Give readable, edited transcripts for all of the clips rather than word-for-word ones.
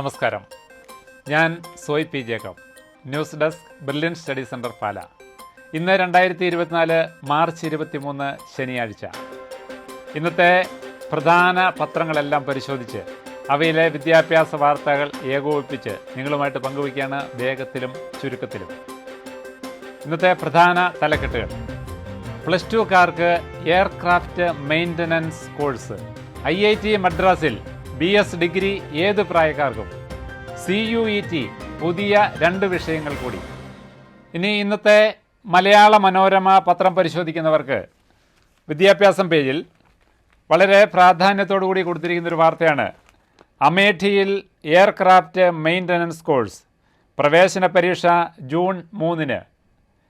നമസ്കാരം. ഞാൻ Soy P Jacob, news desk, brilliant study centre Pala. ഇന്ന് 2024 മാർച്ച് 23 ശനിയാഴ്ച. ഇന്നത്തെ പ്രധാന പത്രങ്ങളെല്ലാം പരിശോധിച്ച് അവയിലെ വിദ്യാഭ്യാസ വാർത്തകൾ ഏകോപിപ്പിച്ച് നിങ്ങളുമായിട്ട് പങ്കുവയ്ക്കുകയാണ് വേഗത്തിലും ചുരുക്കത്തിലും. ഇന്നത്തെ പ്രധാന തലക്കെട്ടുകൾ: +2കാർക്ക് എയർക്രാഫ്റ്റ് മെയിൻ്റനൻസ് കോഴ്സ്, IIT മദ്രാസിൽ BS ഡിഗ്രി ഏത് പ്രായക്കാർക്കും, CUET പുതിയ 2 വിഷയങ്ങൾ കൂടി. ഇനി ഇന്നത്തെ മലയാള മനോരമ പത്രം പരിശോധിക്കുന്നവർക്ക് വിദ്യാഭ്യാസം പേജിൽ വളരെ പ്രാധാന്യത്തോടു കൂടി കൊടുത്തിരിക്കുന്നൊരു വാർത്തയാണ്. അമേഠിയിൽ എയർക്രാഫ്റ്റ് മെയിൻ്റനൻസ് കോഴ്സ്, പ്രവേശന പരീക്ഷ ജൂൺ 3,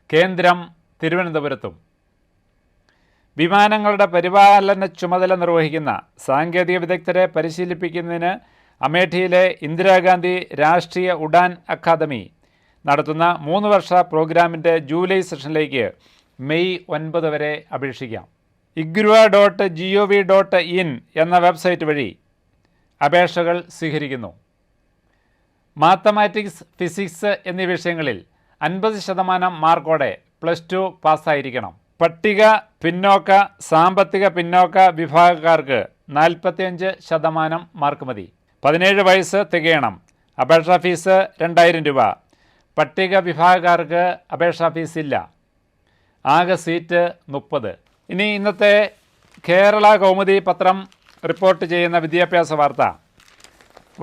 കേന്ദ്രം തിരുവനന്തപുരത്തും. വിമാനങ്ങളുടെ പരിപാലന ചുമതല നിർവഹിക്കുന്ന സാങ്കേതിക വിദഗ്ധരെ പരിശീലിപ്പിക്കുന്നതിന് അമേഠിയിലെ ഇന്ദിരാഗാന്ധി രാഷ്ട്രീയ ഉഡാൻ അക്കാദമി നടത്തുന്ന 3 വർഷ പ്രോഗ്രാമിൻ്റെ ജൂലൈ സെഷനിലേക്ക് മെയ് 9 വരെ അപേക്ഷിക്കാം. igruva.gov.in എന്ന വെബ്സൈറ്റ് വഴി അപേക്ഷകൾ സ്വീകരിക്കുന്നു. മാത്തമാറ്റിക്സ്, ഫിസിക്സ് എന്നീ വിഷയങ്ങളിൽ 50% മാർക്കോടെ +2 പാസ്സായിരിക്കണം. പട്ടിക പിന്നോക്ക, സാമ്പത്തിക പിന്നോക്ക വിഭാഗക്കാർക്ക് 45% മാർക്ക് മതി. 17 വയസ്സ് തികയണം. അപേക്ഷാ ഫീസ് 2000 രൂപ. പട്ടിക വിഭാഗക്കാർക്ക് അപേക്ഷാ ഫീസ് ഇല്ല. ആകെ സീറ്റ് 30. ഇനി ഇന്നത്തെ കേരള കൗമുദി പത്രം റിപ്പോർട്ട് ചെയ്യുന്ന വിദ്യാഭ്യാസ വാർത്ത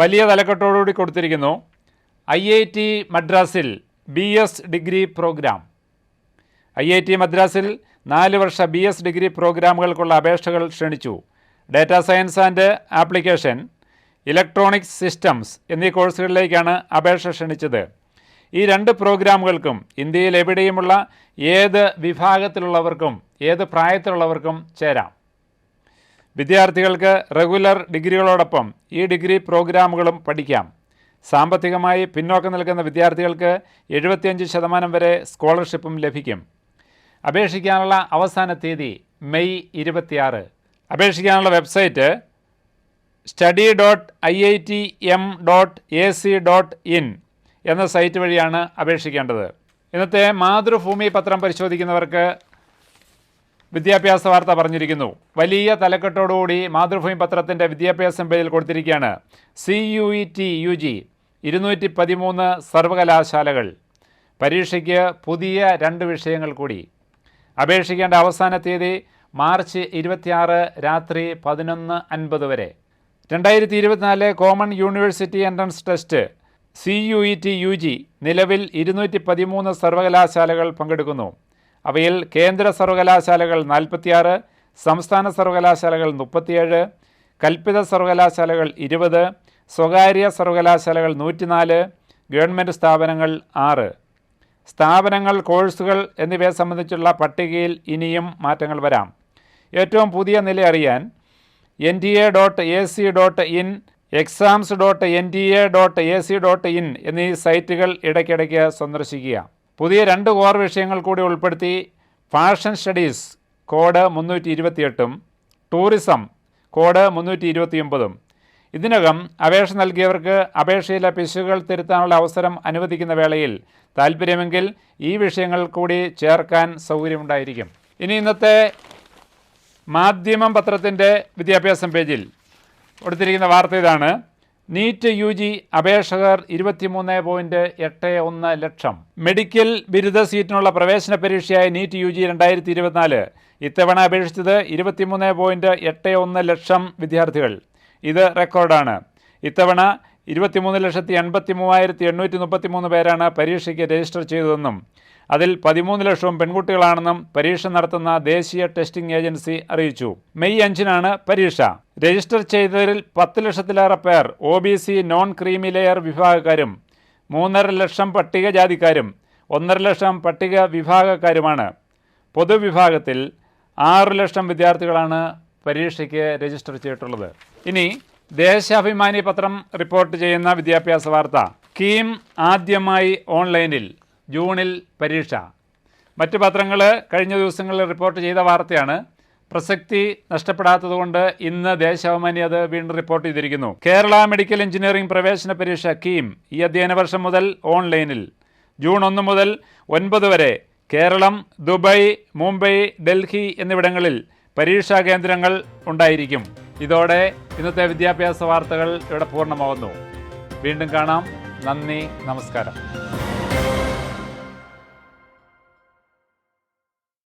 വലിയ തലക്കെട്ടോടുകൂടി കൊടുത്തിരിക്കുന്നു. IIT മദ്രാസിൽ BS ഡിഗ്രി പ്രോഗ്രാം. IIT മദ്രാസിൽ 4 വർഷ BS ഡിഗ്രി പ്രോഗ്രാമുകൾക്കുള്ള അപേക്ഷകൾ ക്ഷണിച്ചു. Data science and application, electronics systems എന്നീ കോഴ്സുകളിലേക്കാണ് അപേക്ഷ ക്ഷണിച്ചത്. ഈ 2 പ്രോഗ്രാമുകൾക്കും ഇന്ത്യയിൽ എവിടെയുമുള്ള ഏത് വിഭാഗത്തിലുള്ളവർക്കും ഏത് പ്രായത്തിലുള്ളവർക്കും ചേരാം. വിദ്യാർത്ഥികൾക്ക് റെഗുലർ ഡിഗ്രികളോടൊപ്പം ഈ ഡിഗ്രി പ്രോഗ്രാമുകളും പഠിക്കാം. സാമ്പത്തികമായി പിന്നോക്കം നിൽക്കുന്ന വിദ്യാർത്ഥികൾക്ക് 75% വരെ സ്കോളർഷിപ്പും ലഭിക്കും. അപേക്ഷിക്കാനുള്ള അവസാന തീയതി മെയ് 26. അപേക്ഷിക്കാനുള്ള വെബ്സൈറ്റ് study.iitm.ac.in എന്ന സൈറ്റ് വഴിയാണ് അപേക്ഷിക്കേണ്ടത്. ഇന്നത്തെ മാതൃഭൂമി പത്രം പരിശോധിക്കുന്നവർക്ക് വിദ്യാഭ്യാസ വാർത്ത പറഞ്ഞിരിക്കുന്നു. വലിയ തലക്കെട്ടോടുകൂടി മാതൃഭൂമി പത്രത്തിൻ്റെ വിദ്യാഭ്യാസം പേജിൽ കൊടുത്തിരിക്കുകയാണ്. CUET UG 213 സർവകലാശാലകൾ. പരീക്ഷയ്ക്ക് പുതിയ 2 വിഷയങ്ങൾ കൂടി. അപേക്ഷിക്കേണ്ട അവസാന തീയതി മാർച്ച് 26 രാത്രി 11:50 വരെ. 2024 common university entrance test CUET UG നിലവിൽ 213 സർവകലാശാലകൾ പങ്കെടുക്കുന്നു. അവയിൽ കേന്ദ്ര സർവകലാശാലകൾ 46, സംസ്ഥാന സർവകലാശാലകൾ 37, കൽപ്പിത സർവകലാശാലകൾ 20, സ്വകാര്യ സർവകലാശാലകൾ 104, ഗവൺമെൻറ് സ്ഥാപനങ്ങൾ 6. സ്ഥാപനങ്ങൾ, കോഴ്സുകൾ എന്നിവയെ സംബന്ധിച്ചുള്ള പട്ടികയിൽ ഇനിയും മാറ്റങ്ങൾ വരാം. ഏറ്റവും പുതിയ നില അറിയാൻ nta.ac.in, exams.nta.ac.in എന്നീ സൈറ്റുകൾ ഇടയ്ക്കിടയ്ക്ക് സന്ദർശിക്കുക. പുതിയ 2 കോർ വിഷയങ്ങൾ കൂടി ഉൾപ്പെടുത്തി fashion studies code 328, tourism code 329. ഇതിനകം അപേക്ഷ നൽകിയവർക്ക് അപേക്ഷയിലെ പിശകുകൾ തിരുത്താനുള്ള അവസരം അനുവദിക്കുന്ന വേളയിൽ താൽപ്പര്യമെങ്കിൽ ഈ വിഷയങ്ങൾ കൂടി ചേർക്കാൻ സൗകര്യമുണ്ടായിരിക്കും. ഇനി ഇന്നത്തെ മാധ്യമം പത്രത്തിൻ്റെ വിദ്യാഭ്യാസം പേജിൽ കൊടുത്തിരിക്കുന്ന വാർത്ത ഇതാണ്. നീറ്റ് UG അപേക്ഷകർ 23.81 ലക്ഷം. മെഡിക്കൽ ബിരുദ സീറ്റിനുള്ള പ്രവേശന പരീക്ഷയായ നീറ്റ് UG 2024 ഇത്തവണ അപേക്ഷിച്ചത് 23.81 ലക്ഷം വിദ്യാർത്ഥികൾ. ഇത് റെക്കോർഡാണ്. ഇത്തവണ 23,83,833 പേരാണ് പരീക്ഷയ്ക്ക് രജിസ്റ്റർ ചെയ്തതെന്നും അതിൽ 13 ലക്ഷവും പെൺകുട്ടികളാണെന്നും പരീക്ഷ നടത്തുന്ന ദേശീയ ടെസ്റ്റിംഗ് ഏജൻസി അറിയിച്ചു. മെയ് 5-നാണ് പരീക്ഷ. രജിസ്റ്റർ ചെയ്തതിൽ 10 ലക്ഷത്തിലേറെ പേർ OBC നോൺ ക്രീമി ലെയർ വിഭാഗക്കാരും 3.5 ലക്ഷം പട്ടികജാതിക്കാരും 1.5 ലക്ഷം പട്ടിക വിഭാഗക്കാരുമാണ്. പൊതുവിഭാഗത്തിൽ 6 ലക്ഷം വിദ്യാർത്ഥികളാണ് പരീക്ഷയ്ക്ക് രജിസ്റ്റർ ചെയ്തിട്ടുള്ളത്. ഇനി ദേശാഭിമാനി പത്രം റിപ്പോർട്ട് ചെയ്യുന്ന വിദ്യാഭ്യാസ വാർത്ത. കീം ആദ്യമായി ഓൺലൈനിൽ, ജൂണിൽ പരീക്ഷ. മറ്റ് പത്രങ്ങൾ കഴിഞ്ഞ ദിവസങ്ങളിൽ റിപ്പോർട്ട് ചെയ്ത വാർത്തയാണ്. പ്രസക്തി നഷ്ടപ്പെടാത്തതുകൊണ്ട് ഇന്ന് ദേശാഭിമാനി അത് വീണ്ടും റിപ്പോർട്ട് ചെയ്തിരിക്കുന്നു. കേരള മെഡിക്കൽ എഞ്ചിനീയറിംഗ് പ്രവേശന പരീക്ഷ കീം ഈ അധ്യയന വർഷം മുതൽ ഓൺലൈനിൽ. ജൂൺ 1 മുതൽ 9 വരെ കേരളം, ദുബായ്, മുംബൈ, ഡൽഹി എന്നിവിടങ്ങളിൽ പരീക്ഷാ കേന്ദ്രങ്ങൾ ഉണ്ടായിരിക്കും. ഇതോടെ ഇന്നത്തെ വിദ്യാഭ്യാസ വാർത്തകൾ ഇവിടെ പൂർണ്ണമാവുന്നു. വീണ്ടും കാണാം. നന്ദി, നമസ്കാരം.